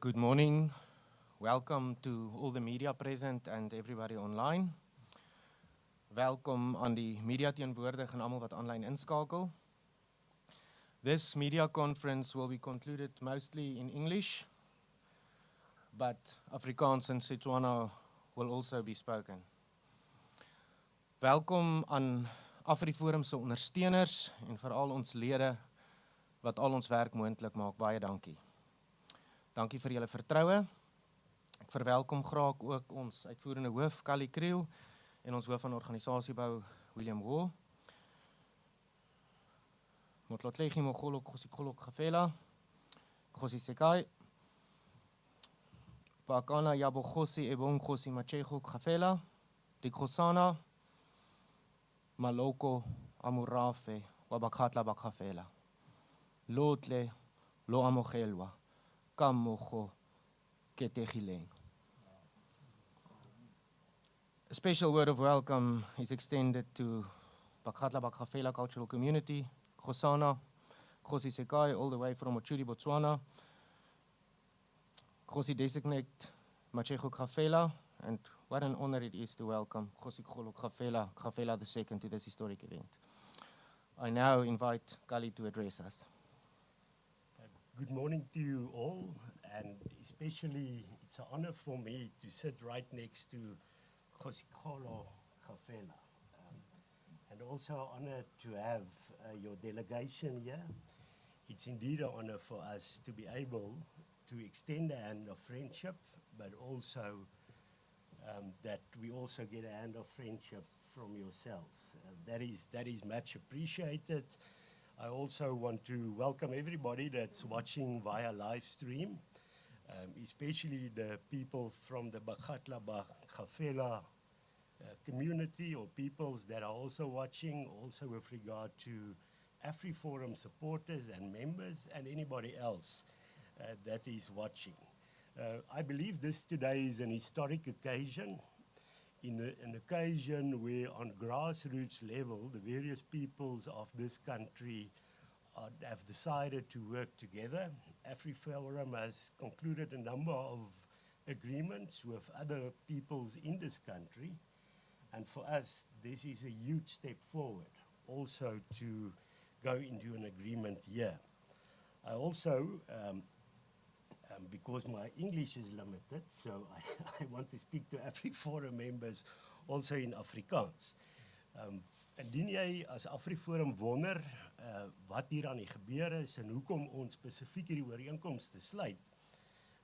Good morning. Welcome to all the media present and everybody online. Welkom aan die media teenwoordig en almal wat online inskakel. This media conference will be concluded mostly in English, but Afrikaans and Setswana will also be spoken. Welkom aan AfriForum se ondersteuners en veral ons lede wat al ons werk moontlik maak. Baie dankie. Dankie vir julle vertroue. Ek verwelkom graag ook ons uitvoerende hoof, Kali Kriel, en ons hoof van organisasiebou, William War. Motlotlegi mogolo Kgosikgolo Kgafela, Kgosikgolo Bakgatla Ba Kgafela Kgafela, Dikgosana, Maloko Amurafe wa Bakgatla Ba Kgafela. Lotle lo amogelwa. A special word of welcome is extended to Bakgatla Ba Kgafela cultural community, Kgosana, Kgosikgolo all the way from Junie, Botswana, Kgosi designate Kgosikgolo Kgafela, and what an honor it is to welcome Kgosikgolo Kgafela Kgafela II to this historic event. I now invite Kali to address us. Good morning to you all, and especially it's an honor for me to sit right next to Kgosikgolo Kgafela, and also an honor to have your delegation here. It's indeed an honor for us to be able to extend a hand of friendship, but also that we also get a hand of friendship from yourselves. That is much appreciated. I also want to welcome everybody that's watching via live stream, especially the people from the Bakgatla Ba Kgafela community or peoples that are also watching, also with regard to AfriForum supporters and members and anybody else that is watching. I believe this today is an historic occasion, an occasion where on grassroots level, the various peoples of this country have decided to work together. AfriForum has concluded a number of agreements with other peoples in this country. And for us, this is a huge step forward, also to go into an agreement here. I also, because my English is limited, so I want to speak to AfriForum members also in Afrikaans. Indien jy as AfriForum wonder wat hier aan die gebeur is en hoekom ons spesifiek hierdie ooreenkoms te sluit,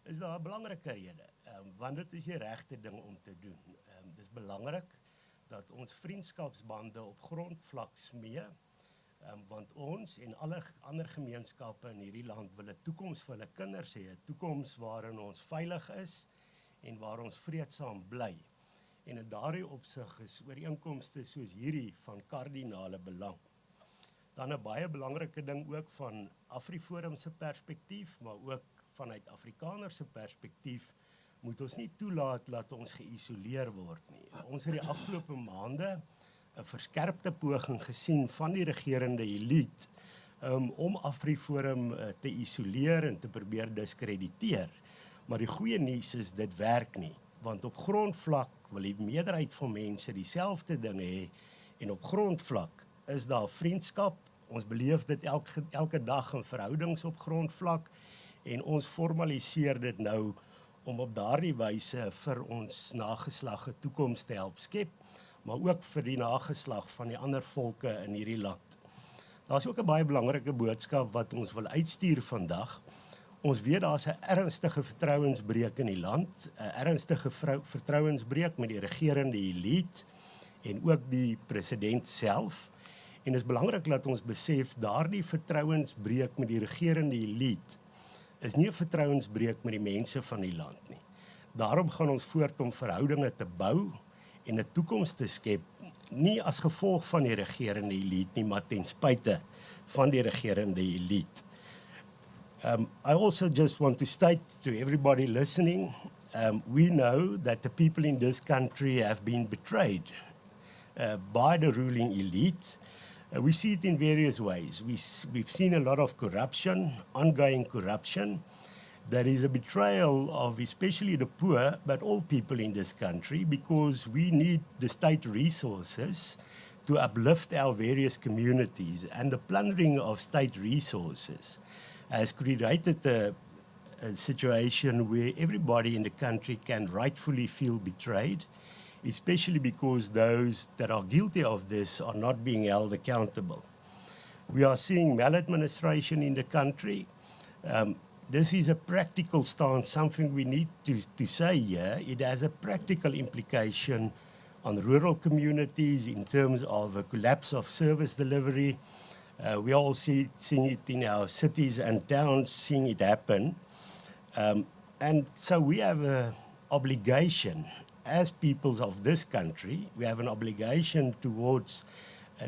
is daar 'n belangrike rede, want dit is die regte ding om te doen. Dit is belangrik dat ons vriendskapsbande op grondvlak smee, want ons en alle ander gemeenskappe in hierdie land wil 'n toekoms vir hulle kinders hê, 'n toekoms waarin ons veilig is en waar ons vreedsaam bly. En in daardie opsig is ooreenkomste soos hierdie van kardinale belang. Dan 'n baie belangrike ding ook van AfriForum se perspektief, maar ook vanuit Afrikaners se perspektief, moet ons nie toelaat dat ons geïsoleer word nie. Ons het die afgelope maande 'n verskerpte poging gesien van die regerende elite om AfriForum te isoleer en te probeer diskrediteer. Maar die goeie nuus is dit werk nie, want op grondvlak wil die meerderheid van mense dieselfde ding hê en op grondvlak is daar vriendskap. Ons beleef dit elke dag in verhoudings op grondvlak en ons formaliseer dit nou om op daardie wyse vir ons nageslag 'n toekoms te help skep, maar ook vir die nageslag van die ander volke in hierdie land. Daar's ook 'n baie belangrike boodskap wat ons wil uitstuur vandag. Ons weet daar's 'n ernstige vertrouensbreuk in die land, 'n ernstige vertrouensbreuk met die regerende elite en ook die president self. En dit is belangrik dat ons besef daardie vertrouensbreuk met die regerende elite is nie 'n vertrouensbreuk met die mense van die land nie. Daarom gaan ons voort om verhoudinge te bou en 'n toekoms te skep, nie as gevolg van die regerende elite nie, maar ten spyte van die regerende elite. I also just want to state to everybody listening, we know that the people in this country have been betrayed by the ruling elite. We see it in various ways. We've seen a lot of corruption, ongoing corruption. that is a betrayal of especially the poor, but all people in this country, because we need the state resources to uplift our various communities. And the plundering of state resources has created a situation where everybody in the country can rightfully feel betrayed, especially because those that are guilty of this are not being held accountable. We are seeing maladministration in the country. This is a practical stance, something we need to say here. It has a practical implication on rural communities in terms of a collapse of service delivery. We all seeing it in our cities and towns, seeing it happen. And so we have an obligation as peoples of this country. We have an obligation towards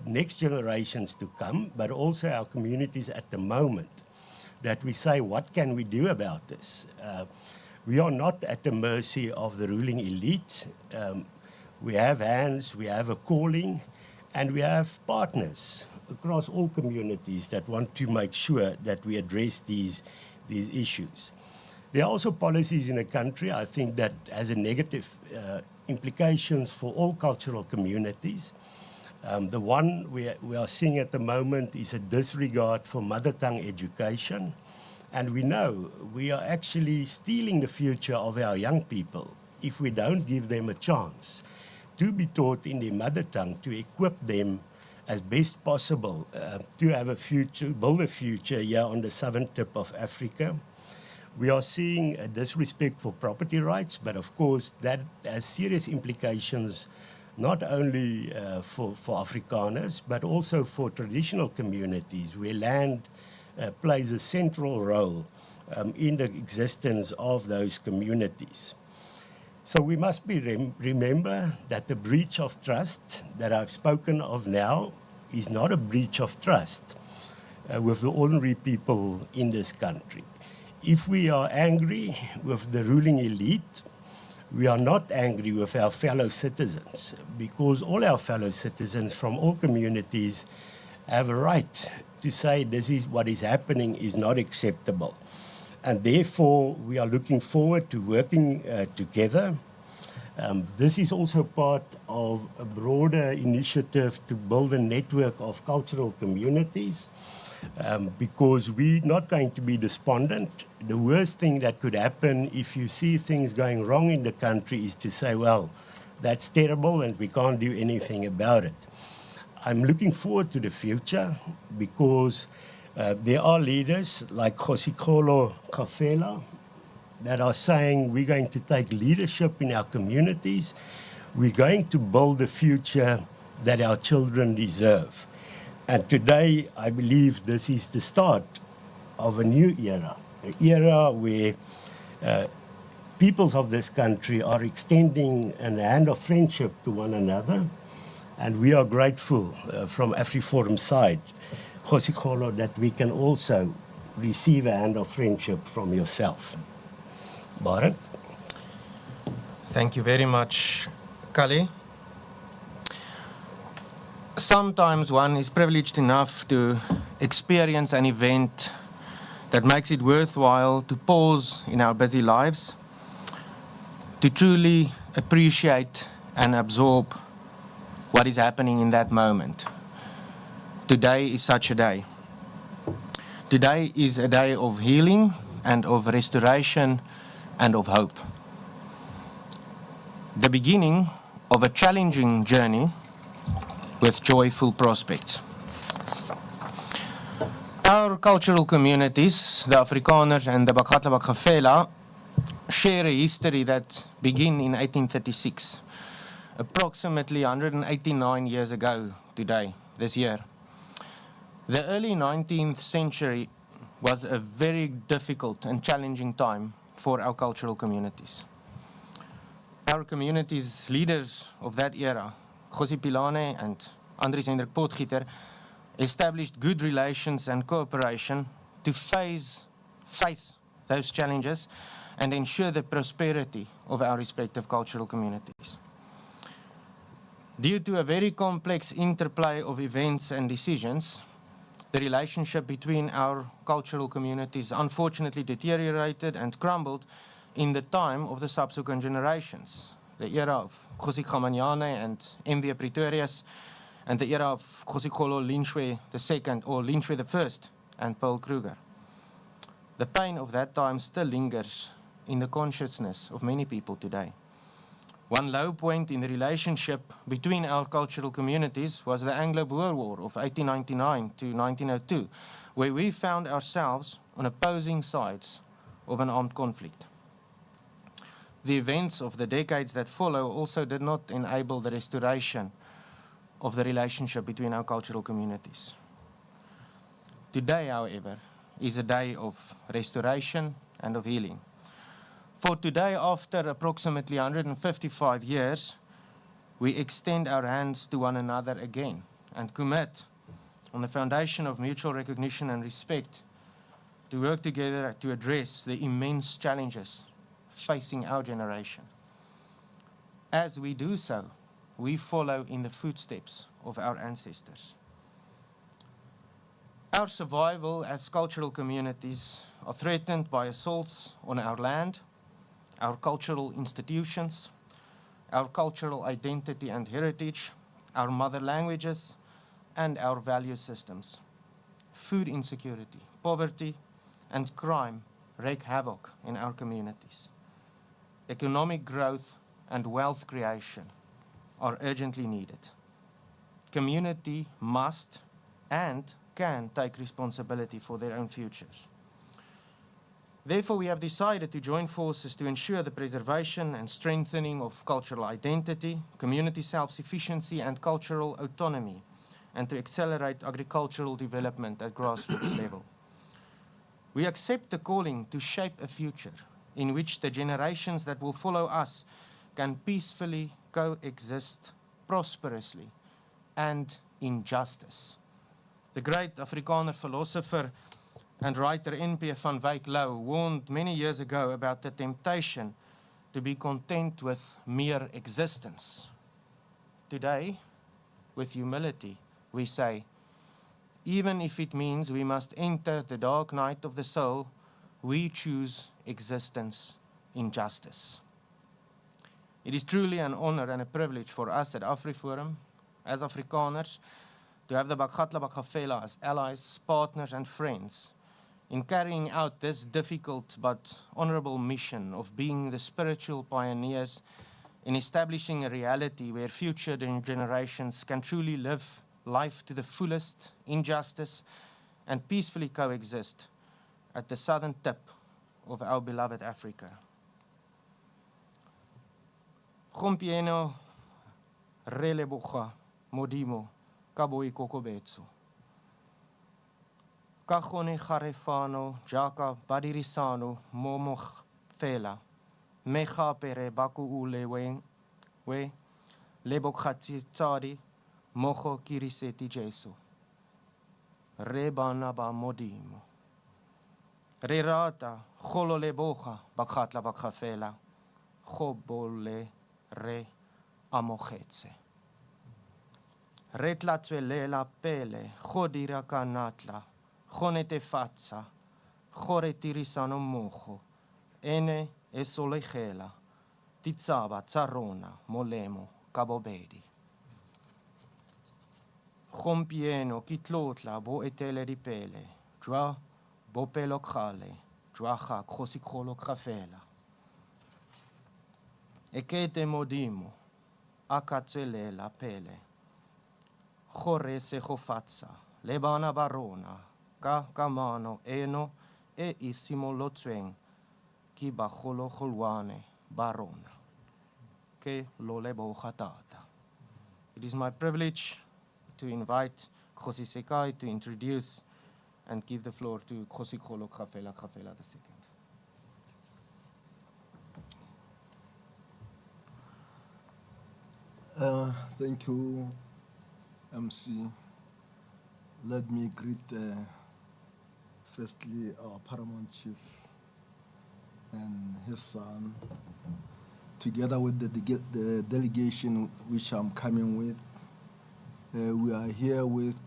next generations to come, but also our communities at the moment, that we say, what can we do about this? We are not at the mercy of the ruling elite. We have hands, we have a calling, and we have partners across all communities that want to make sure that we address these issues. There are also policies in the country, I think, that has a negative implications for all cultural communities. The one we are seeing at the moment is a disregard for mother tongue education. And we know we are actually stealing the future of our young people if we don't give them a chance to be taught in their mother tongue, to equip them as best possible to have a future, build a future here on the southern tip of Africa. We are seeing a disrespect for property rights, but of course that has serious implications not only for Afrikaners, but also for traditional communities where land plays a central role in the existence of those communities. So we must remember that the breach of trust that I've spoken of now is not a breach of trust with the ordinary people in this country. If we are angry with the ruling elite, we are not angry with our fellow citizens, because all our fellow citizens from all communities have a right to say this is what is happening is not acceptable. And therefore, we are looking forward to working together. This is also part of a broader initiative to build a network of cultural communities, because we're not going to be despondent. The worst thing that could happen if you see things going wrong in the country is to say, well, that's terrible and we can't do anything about it. I'm looking forward to the future because there are leaders like Kgosikgolo Kgafela that are saying we're going to take leadership in our communities. We're going to build the future that our children deserve. And today, I believe this is the start of a new era, an era where peoples of this country are extending a hand of friendship to one another. And we are grateful from AfriForum side, Kgosikgolo, that we can also receive a hand of friendship from yourself. Barend? Thank you very much, Kali. Sometimes one is privileged enough to experience an event that makes it worthwhile to pause in our busy lives, to truly appreciate and absorb what is happening in that moment. Today is such a day. Today is a day of healing and of restoration and of hope. The beginning of a challenging journey with joyful prospects. Our cultural communities, the Afrikaners and the Bakgatla Ba Kgafela, share a history that began in 1836, approximately 189 years ago today, this year. The early 19th century was a very difficult and challenging time for our cultural communities. Our communities' leaders of that era, Kgosi Pilane and Andries Hendrik Potgieter, established good relations and cooperation to face those challenges and ensure the prosperity of our respective cultural communities. Due to a very complex interplay of events and decisions, The relationship between our cultural communities unfortunately deteriorated and crumbled in the time of the subsequent generations. The era of Kgosikgolo and M.W. Pretorius, and the era of Kgosikgolo Lynchwe II or Lynchwe I and Pearl Kruger. The pain of that time still lingers in the consciousness of many people today. One low point in the relationship between our cultural communities was the Anglo-Boer War of 1899 to 1902, where we found ourselves on opposing sides of an armed conflict. The events of the decades that follow also did not enable the restoration of the relationship between our cultural communities. Today, however, is a day of restoration and of healing. For today, after approximately 155 years, we extend our hands to one another again and commit, on the foundation of mutual recognition and respect, to work together to address the immense challenges facing our generation. As we do so, we follow in the footsteps of our ancestors. Our survival as cultural communities are threatened by assaults on our land, our cultural institutions, our cultural identity and heritage, our mother languages, and our value systems. Food insecurity, poverty, and crime wreak havoc in our communities. Economic growth and wealth creation are urgently needed. Community must and can take responsibility for their own futures. Therefore, we have decided to join forces to ensure the preservation and strengthening of cultural identity, community self-sufficiency, and cultural autonomy, and to accelerate agricultural development at grassroots level. We accept the calling to shape a future in which the generations that will follow us can peacefully coexist prosperously and in justice. The great Afrikaner philosopher and writer N.P. van Wyk Louw warned many years ago about the temptation to be content with mere existence. Today, with humility, we say, even if it means we must enter the dark night of the soul, we choose existence in justice. It is truly an honor and a privilege for us at AfriForum, as Afrikaners, to have the Bakgatla Ba Kgafela as allies, partners, and friends in carrying out this difficult but honorable mission of being the spiritual pioneers in establishing a reality where future generations can truly live life to the fullest in justice and peacefully coexist at the southern tip of our beloved Africa. Gompieno releboga modimo kaboi kokobetsu. Kagone garefano jaka badirisano momo fela mecha pere baku ule we lebokhatsi tsari mocho kiriseti jesu rebana ba modimo rerata kholo leboga Bakgatla Ba Kgafela khobole re amogetse re tla tswelela pele go dira ka natla go netefatsa gore tirisano mmogo ene e solegela ditsaba tsa rona molemo ka bobedi. Gompieno ke tlotla bo eteledipele jwa bopelokgale jwa ga Kgosikgolo Kgafela. Ekete modimo a ka tswelela pele gore se go fatsa le bana ba rona ka kamano eno e e simolotsweng ke bagologolwane ba rona. Ke lo leboga tata. It is my privilege to invite Kgosikgolo to introduce and give the floor to Kgosikgolo Kgafela Kgafela II. Thank you, MC. Let me greet firstly our Paramount Chief and his son, together with the delegation which I'm coming with. We are here with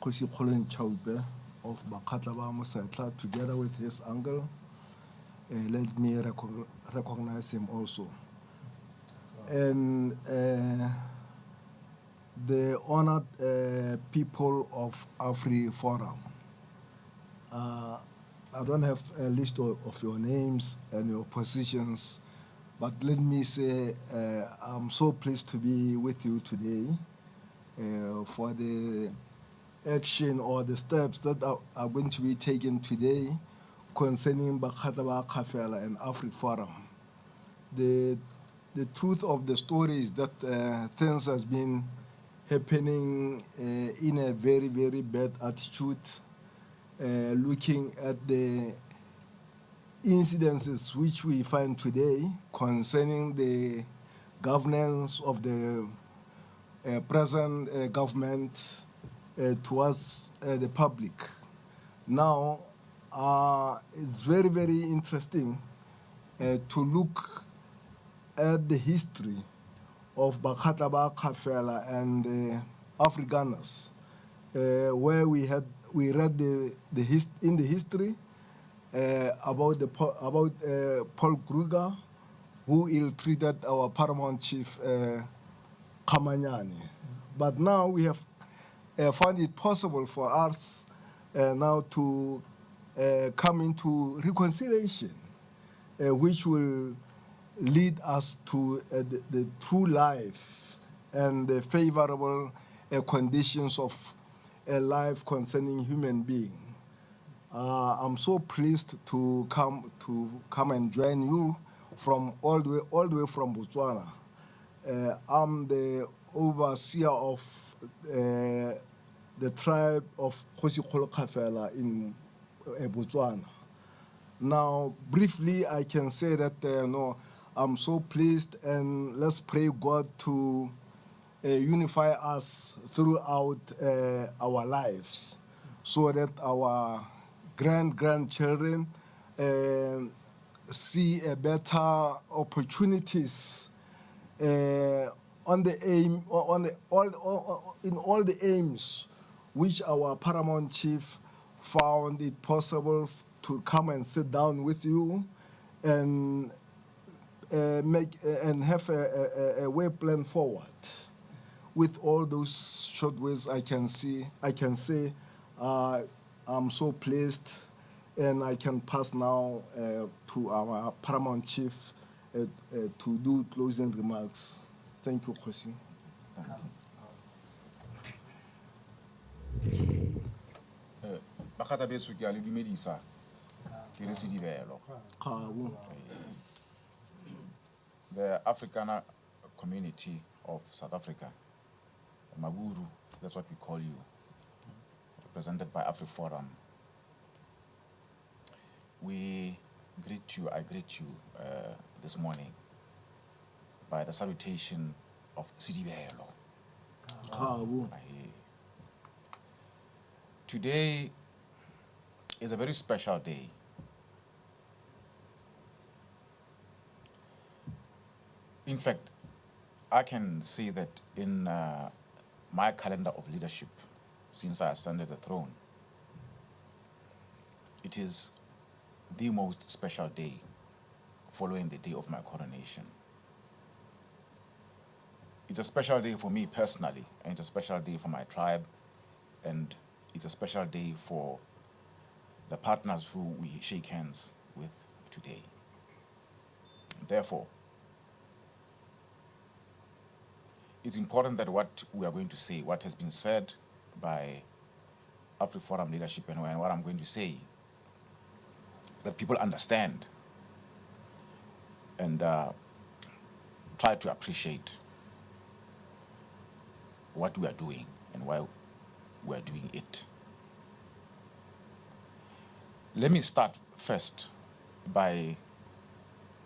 Kgosikgolo Kgafela of Bakgatla Ba Kgafela together with his uncle. Let me recognize him also. And the honored people of AfriForum. I don't have a list of your names and your positions, but let me say I'm so pleased to be with you today for the action or the steps that are going to be taken today concerning Bakgatla Ba Kgafela and AfriForum. The truth of the story is that things has been happening in a very, very bad attitude, looking at the incidences which we find today concerning the governance of the present government towards the public. Now, it's very, very interesting to look at the history of Bakgatla Ba Kgafela and Afrikaners, where we read in the history about Paul Kruger, who ill-treated our paramount chief Kamanyani. But now we have found it possible for us now to come into reconciliation, which will lead us to the true life and the favorable conditions of a life concerning human being. I'm so pleased to come and join you from all the way from Botswana. I'm the overseer of the tribe of Kgosikgolo Kgafela in Botswana. Now, briefly, I can say that I'm so pleased, and let's pray God to unify us throughout our lives, so that our grandchildren see a better opportunities in all the aims which our paramount chief found it possible to come and sit down with you and have a way plan forward. With all those short words, I can say I'm so pleased, and I can pass now to our paramount chief to do closing remarks. Thank you, Kgosi. Bakgatla beso ke a le dumedisa ke re sedibelo. The Afrikaner community of South Africa, Maguru, that's what we call you, represented by AfriForum. I greet you this morning by the salutation of Sidibelo. Today is a very special day. In fact, I can say that in my calendar of leadership, since I ascended the throne, it is the most special day following the day of my coronation. It's a special day for me personally, and it's a special day for my tribe, and it's a special day for the partners who we shake hands with today. Therefore, it's important that what we are going to say, what has been said by AfriForum leadership and what I'm going to say, that people understand and try to appreciate what we are doing and why we are doing it. Let me start first by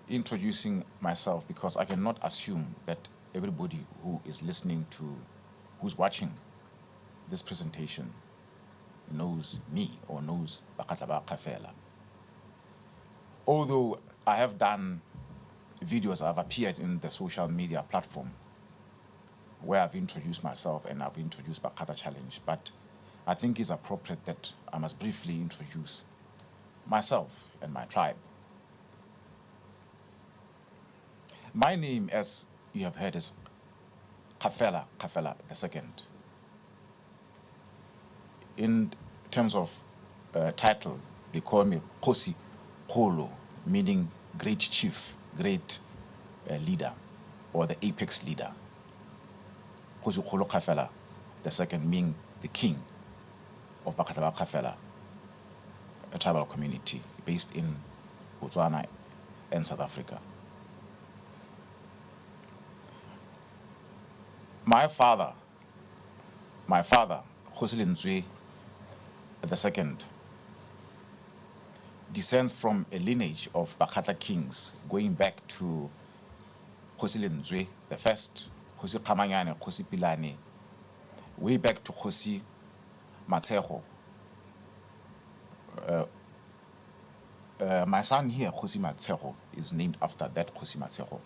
introducing myself, because I cannot assume that everybody who is listening to, who's watching this presentation knows me or knows Bakgatla Ba Kgafela. Although I have done videos, I've appeared in the social media platform where I've introduced myself and I've introduced Bakgatla Challenge, but I think it's appropriate that I must briefly introduce myself and my tribe. My name, as you have heard, is Kgafela Kgafela II. In terms of title, they call me Kgosikgolo, meaning great chief, great leader, or the apex leader. Kgosikgolo Kgafela II meaning the king of Bakgatla Ba Kgafela, a tribal community based in Botswana and South Africa. My father, Kgosikgolo II, descends from a lineage of Bakgatla kings going back to Kgosikgolo the first, Kgosi Khamanyane, Kgosi Pilane, way back to Kgosi Matshego. My son here, Kgosi Matshego, is named after that Kgosi Matshego,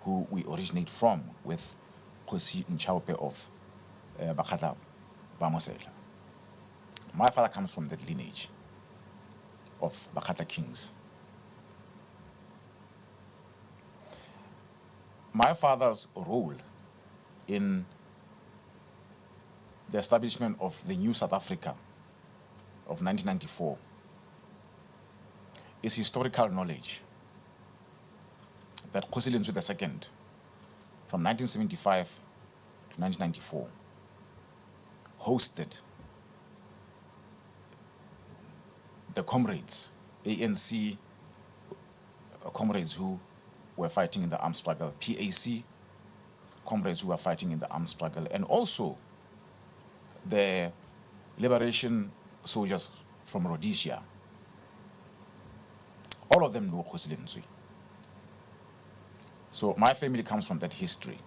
who we originate from with Kgosi Nchaupe of Bakgatla Ba Mosela. My father comes from that lineage of Bakgatla kings. My father's role in the establishment of the new South Africa of 1994 is historical knowledge that Kgosikgolo II, from 1975 to 1994, hosted the comrades, ANC comrades who were fighting in the armed struggle, PAC comrades who were fighting in the armed struggle, and also the liberation soldiers from Rhodesia. All of them know Kgosikgolo II. So my family comes from that history.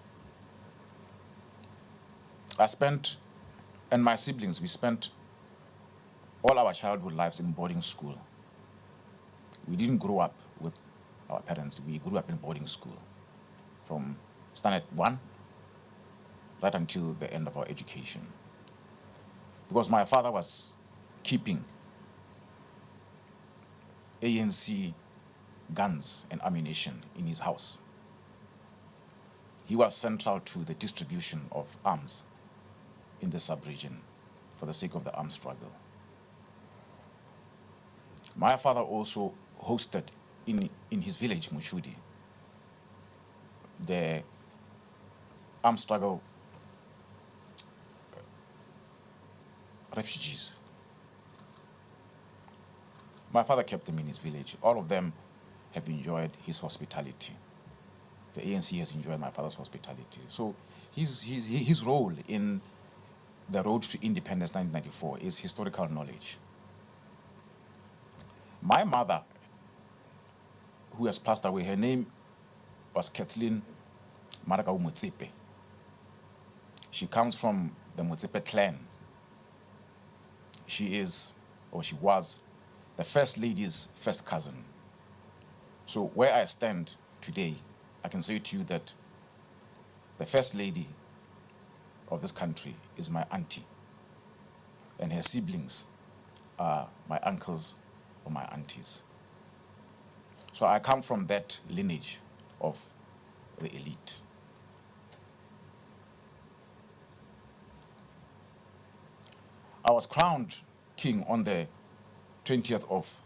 And my siblings, we spent all our childhood lives in boarding school. We didn't grow up with our parents. We grew up in boarding school from standard 1 right until the end of our education. Because my father was keeping ANC guns and ammunition in his house. He was central to the distribution of arms in the sub-region for the sake of the armed struggle. My father also hosted in his village, Mushudi, the armed struggle refugees. My father kept them in his village. All of them have enjoyed his hospitality. The ANC has enjoyed my father's hospitality. So his role in the road to independence 1994 is historical knowledge. My mother, who has passed away, her name was Kathleen Marakau Motsepe. She comes from the Motsepe clan. She is, or she was, the First Lady's first cousin. So where I stand today, I can say to you that the First Lady of this country is my auntie, and her siblings are my uncles or my aunties. So I come from that lineage of the elite. I was crowned king on the 20th of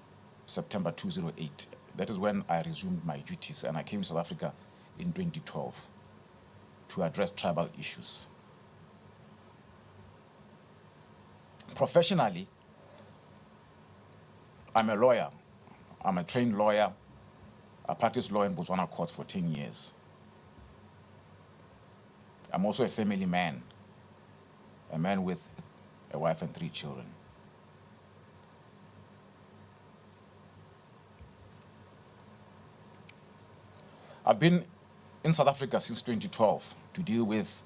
September 2008. That is when I resumed my duties, and I came to South Africa in 2012 to address tribal issues. Professionally, I'm a lawyer. I'm a trained lawyer. I practiced law in Botswana courts for 10 years. I'm also a family man, a man with a wife and 3 children. I've been in South Africa since 2012 to deal with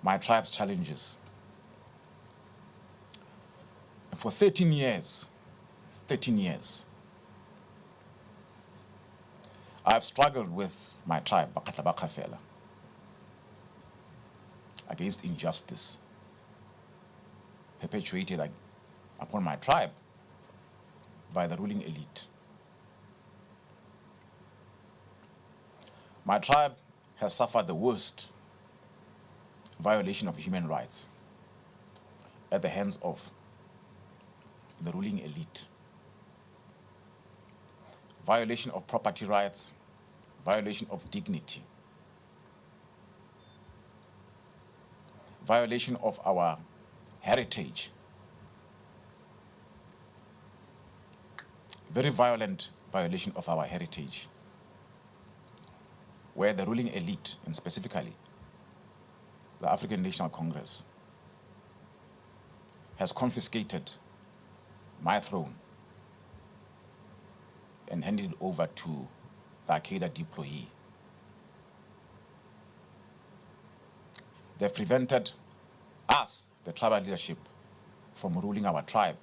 my tribe's challenges. And for 13 years, I've struggled with my tribe, Bakgatla Ba Kgafela, against injustice perpetuated upon my tribe by the ruling elite. My tribe has suffered the worst violation of human rights at the hands of the ruling elite. Violation of property rights, violation of dignity, violation of our heritage, very violent violation of our heritage, where the ruling elite, and specifically the African National Congress, has confiscated my throne and handed it over to the Al-Qaeda deployee. They've prevented us, the tribal leadership, from ruling our tribe.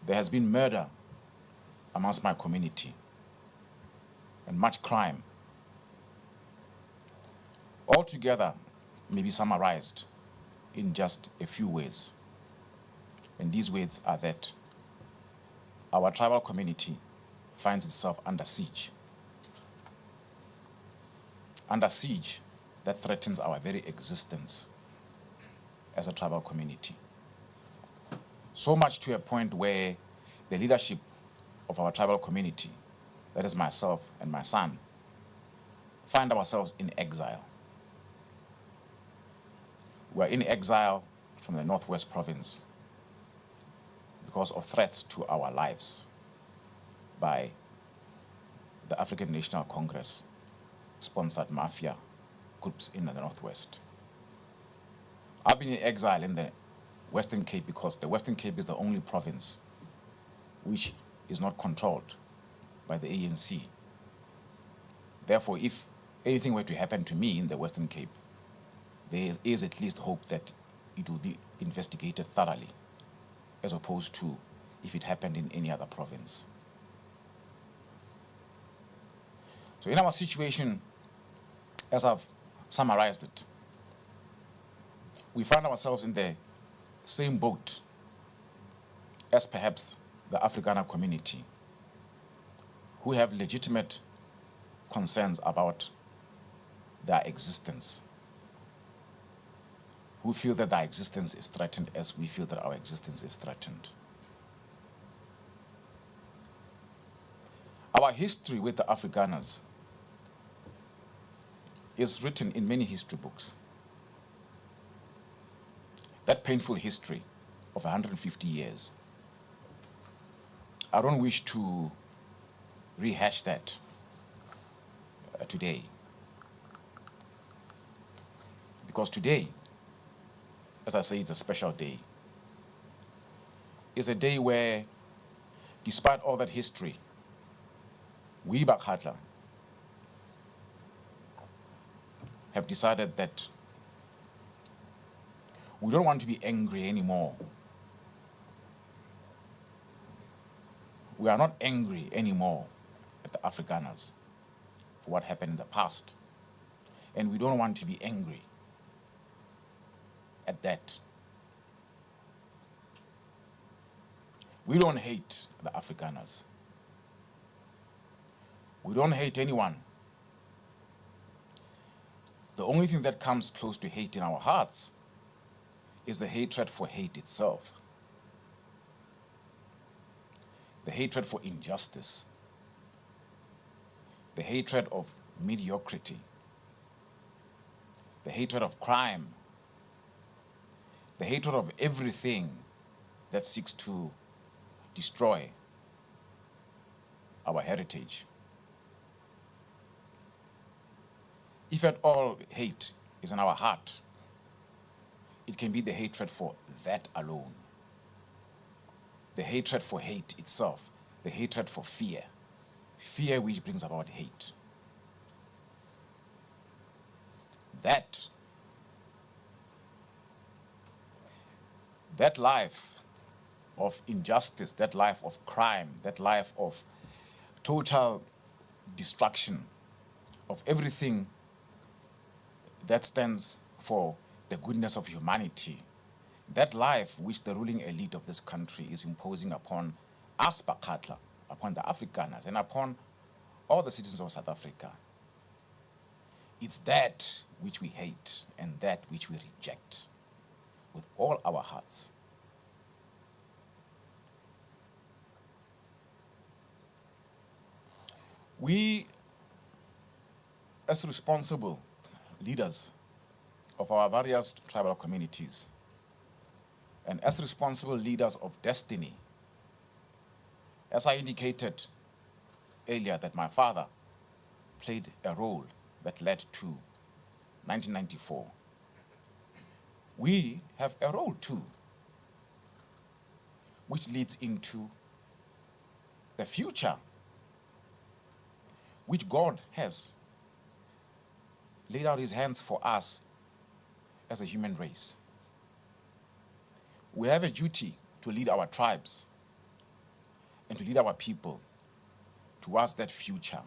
There has been murder amongst my community and much crime. Altogether, may be summarized in just a few words. And these words are that our tribal community finds itself under siege. Under siege that threatens our very existence as a tribal community. So much to a point where the leadership of our tribal community, that is myself and my son, find ourselves in exile. We are in exile from the Northwest Province because of threats to our lives by the African National Congress sponsored mafia groups in the Northwest. I've been in exile in the Western Cape because the Western Cape is the only province which is not controlled by the ANC. Therefore, if anything were to happen to me in the Western Cape, there is at least hope that it will be investigated thoroughly, as opposed to if it happened in any other province. So in our situation, as I've summarized it, we find ourselves in the same boat as perhaps the Afrikaner community, who have legitimate concerns about their existence, who feel that their existence is threatened as we feel that our existence is threatened. Our history with the Afrikaners is written in many history books. That painful history of 150 years. I don't wish to rehash that today. Because today, as I say, it's a special day. It's a day where, despite all that history, we Bakgatla have decided that we don't want to be angry anymore. We are not angry anymore at the Afrikaners for what happened in the past. And we don't want to be angry at that. We don't hate the Afrikaners. We don't hate anyone. The only thing that comes close to hate in our hearts is the hatred for hate itself. The hatred for injustice. The hatred of mediocrity. The hatred of crime. The hatred of everything that seeks to destroy our heritage. If at all hate is in our heart, it can be the hatred for that alone. The hatred for hate itself, the hatred for fear. Fear which brings about hate. That life of injustice, that life of crime, that life of total destruction of everything that stands for the goodness of humanity, that life which the ruling elite of this country is imposing upon us Bakgatla, upon the Afrikaners, and upon all the citizens of South Africa. It's that which we hate and that which we reject with all our hearts. We, as responsible leaders of our various tribal communities, and as responsible leaders of destiny, as I indicated earlier that my father played a role that led to 1994, we have a role too, which leads into the future which God has laid out his hands for us as a human race. We have a duty to lead our tribes and to lead our people towards that future,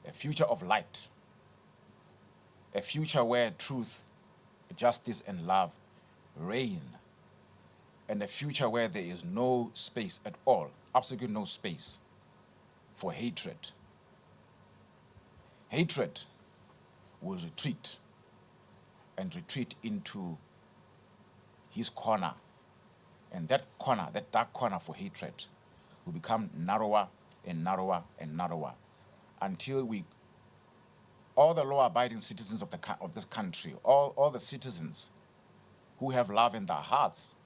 a future of light, a future where truth, justice, and love reign, and a future where there is no space at all, absolutely no space for hatred. Hatred will retreat and retreat into his corner. And that corner, that dark corner for hatred, will become narrower and narrower and narrower until all the law-abiding citizens of this country, all the citizens who have love in their hearts,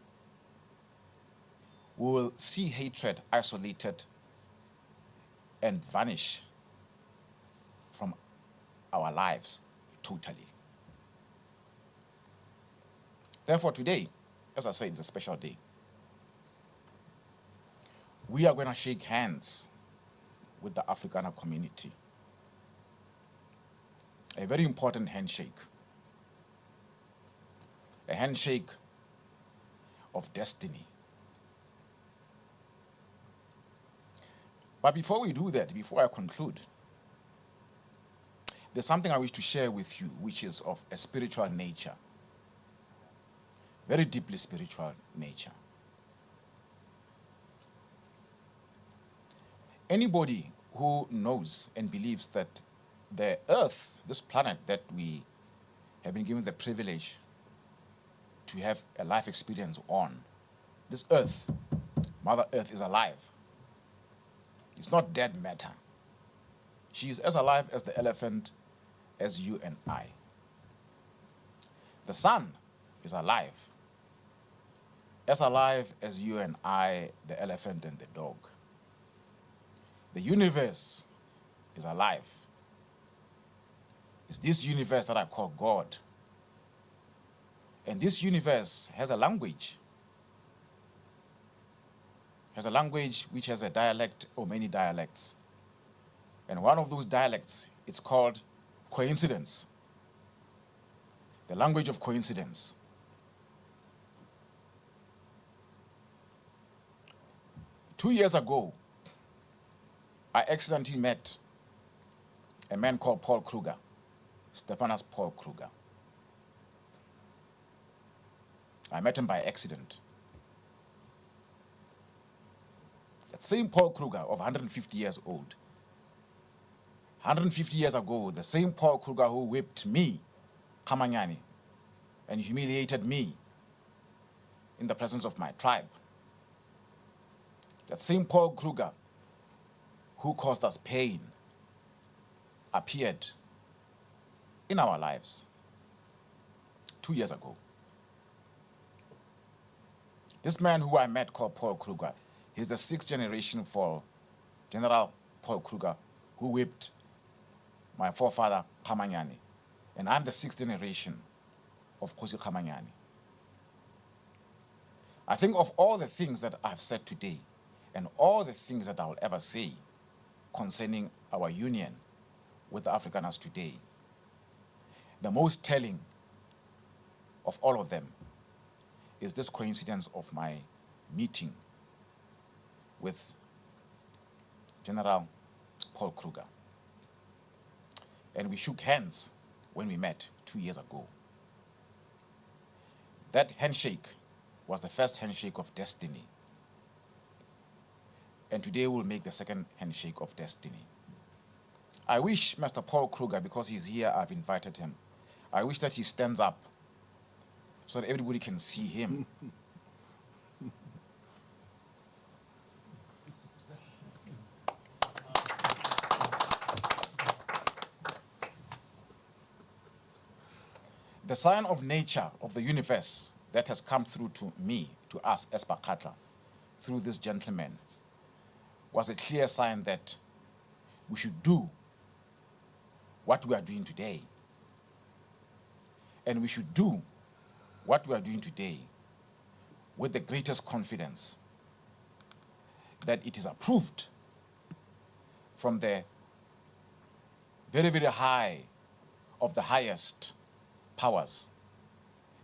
will see hatred isolated and vanish from our lives totally. Therefore today, as I said, it's a special day. We are going to shake hands with the Afrikaner community. A very important handshake. A handshake of destiny. But before we do that, before I conclude, there's something I wish to share with you, which is of a spiritual nature, very deeply spiritual nature. Anybody who knows and believes that the earth, this planet that we have been given the privilege to have a life experience on, this earth, Mother Earth, is alive. It's not dead matter. She is as alive as the elephant, as you and I. The sun is alive as you and I, the elephant and the dog. The universe is alive. It's this universe that I call God. And this universe has a language. Has a language which has a dialect or many dialects. And one of those dialects, it's called coincidence. The language of coincidence. Two years ago, I accidentally met a man called Paul Kruger, Stephanus Paul Kruger. I met him by accident. That same Paul Kruger of 150 years old, 150 years ago, the same Paul Kruger who whipped me, Kamanyani, and humiliated me in the presence of my tribe. That same Paul Kruger who caused us pain appeared in our lives 2 years ago. This man who I met called Paul Kruger, he's the 6th generation for General Paul Kruger who whipped my forefather Kamanyani. And I'm the 6th generation of Kgosikgolo. I think of all the things that I've said today and all the things that I will ever say concerning our union with the Afrikaners today, the most telling of all of them is this coincidence of my meeting with General Paul Kruger. And we shook hands when we met 2 years ago. That handshake was the first handshake of destiny. And today we'll make the second handshake of destiny. I wish Mr. Paul Kruger, because he's here, I've invited him. I wish that he stands up so that everybody can see him. The sign of nature, of the universe, that has come through to me, to us as Bakgatla, through this gentleman, was a clear sign that we should do what we are doing today. And we should do what we are doing today with the greatest confidence that it is approved from the very, very high of the highest powers,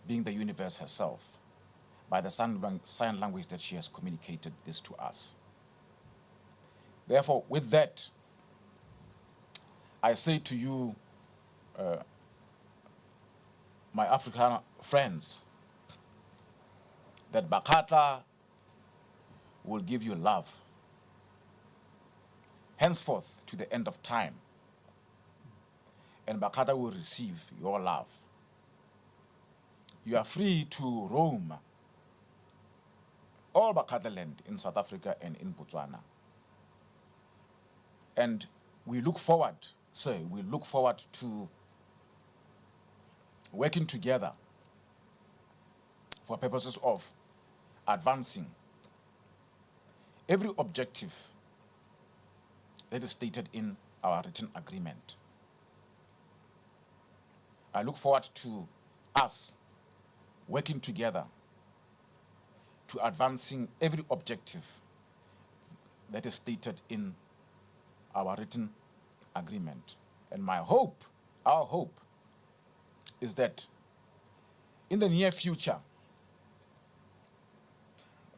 being the universe herself, by the sign language that she has communicated this to us. Therefore, with that, I say to you, my African friends, that Bakgatla will give you love, henceforth to the end of time, and Bakgatla will receive your love. You are free to roam all Bakgatla land in South Africa and in Botswana. And we look forward, we look forward to working together for purposes of advancing every objective that is stated in our written agreement. I look forward to us working together to advancing every objective that is stated in our written agreement. And my hope, our hope, is that in the near future,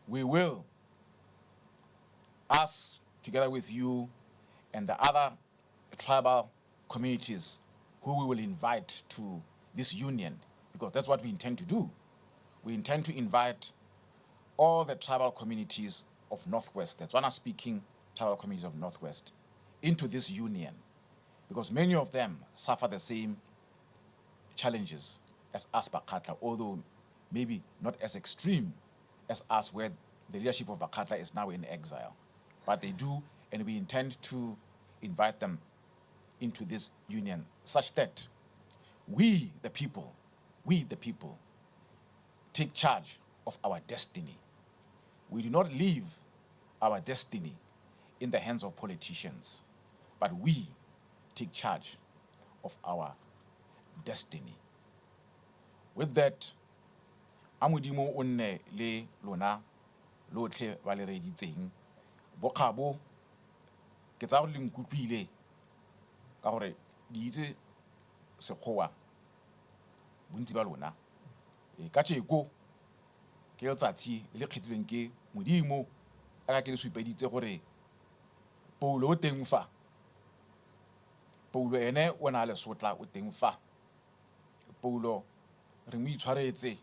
we will, us together with you and the other tribal communities who we will invite to this union, because that's what we intend to do. We intend to invite all the tribal communities of Northwest, the Tswana-speaking tribal communities of Northwest, into this union, because many of them suffer the same challenges as us Bakgatla, although maybe not as extreme as us, where the leadership of Bakgatla is now in exile. But they do, and we intend to invite them into this union, such that we, the people, take charge of our destiny. We do not leave our destiny in the hands of politicians, but we take charge of our destiny. With that, amodimo o nne le lona lotlhe ba le reditseng bokgabo ke tsa go le nkutlwile ka gore di itse sekgowa bontsi ba lona ka tsheko ke letsatsi le kgethilweng ke modimo a ka ke le supeditse gore Paulo o teng fa Paulo ene o na le sotla o teng fa Paulo re mo itshwaretse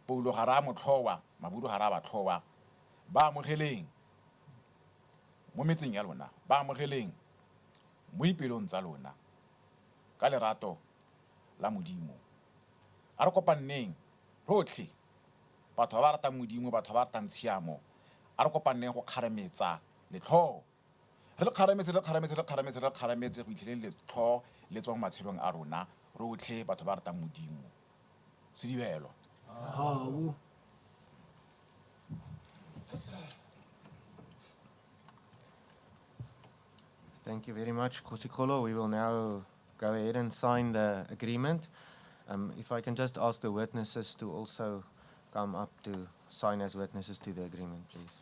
Paulo ga ra motlhowa mabudu ga ra ba tlhowa ba amogeleng mo metseng ya lona ba amogeleng mo dipelong tsa lona ka lerato la modimo a re kopanneng rotlhe batho ba ba ratang modimo batho ba ba ratang tshiamo a re kopanneng go kgarametsa letlho re le kgarametse go itlheleng letlho le tswang matshelong a rona rotlhe batho ba ratang modimo sedibelo. Thank you very much, Kgosikgolo. We will now go ahead and sign the agreement. If I can just ask the witnesses to also come up to sign as witnesses to the agreement, please.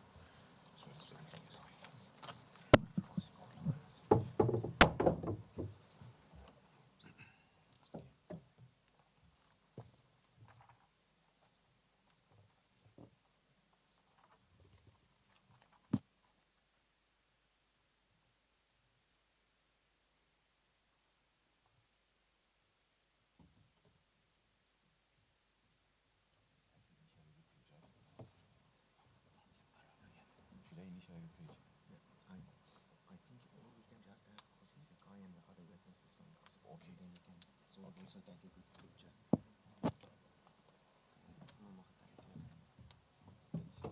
I think we can just have Kgosikgolo and the other witnesses on Kgosikgolo, Okay. and then we can also take a good picture. Let's see.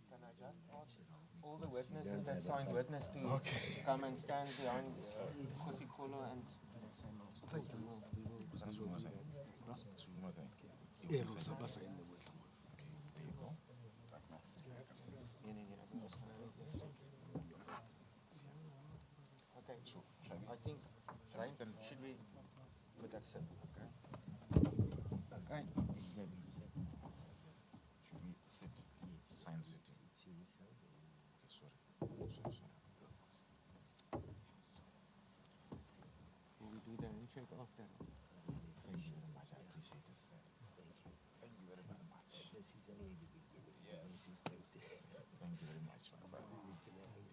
Can I just ask all the witnesses that signed witness to come and stand behind Kgosikgolo and Okay, I think, right, should we put that sit? Okay. Okay. Should we sit? Sign sitting. Okay, sorry. Will we do the handshake after? Thank you very much. I appreciate it, sir. Thank you very much. This is only the beginning. Yes. This is going to Thank you very much, my brother.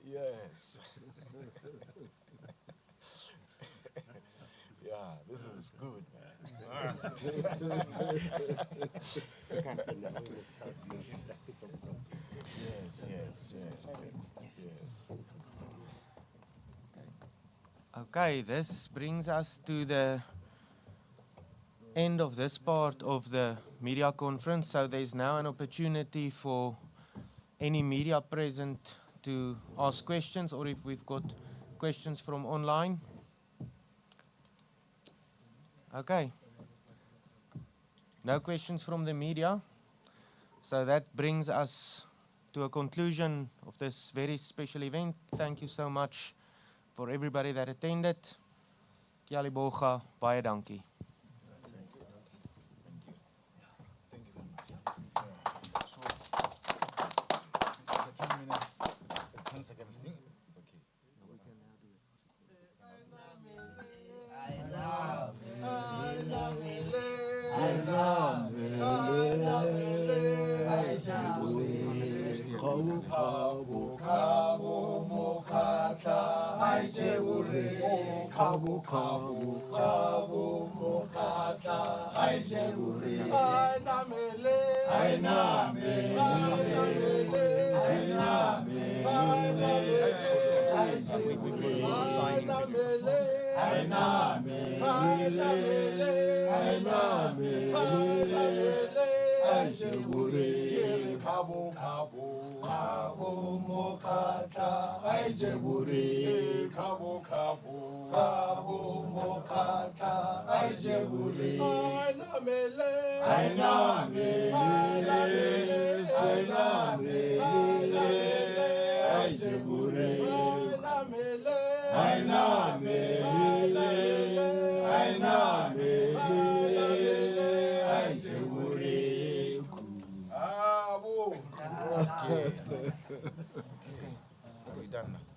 Yes. Yeah, this is good, man. Yes. Okay, this brings us to the end of this part of the media conference. So there's now an opportunity for any media present to ask questions, or if we've got questions from online. Okay. No questions from the media. So that brings us to a conclusion of this very special event. Thank you so much for everybody that attended. Kia leboga, baie dankie. Thank you very much. So, the 10 minutes, the 10 seconds thing, it's okay. We can now do it. Are we done now?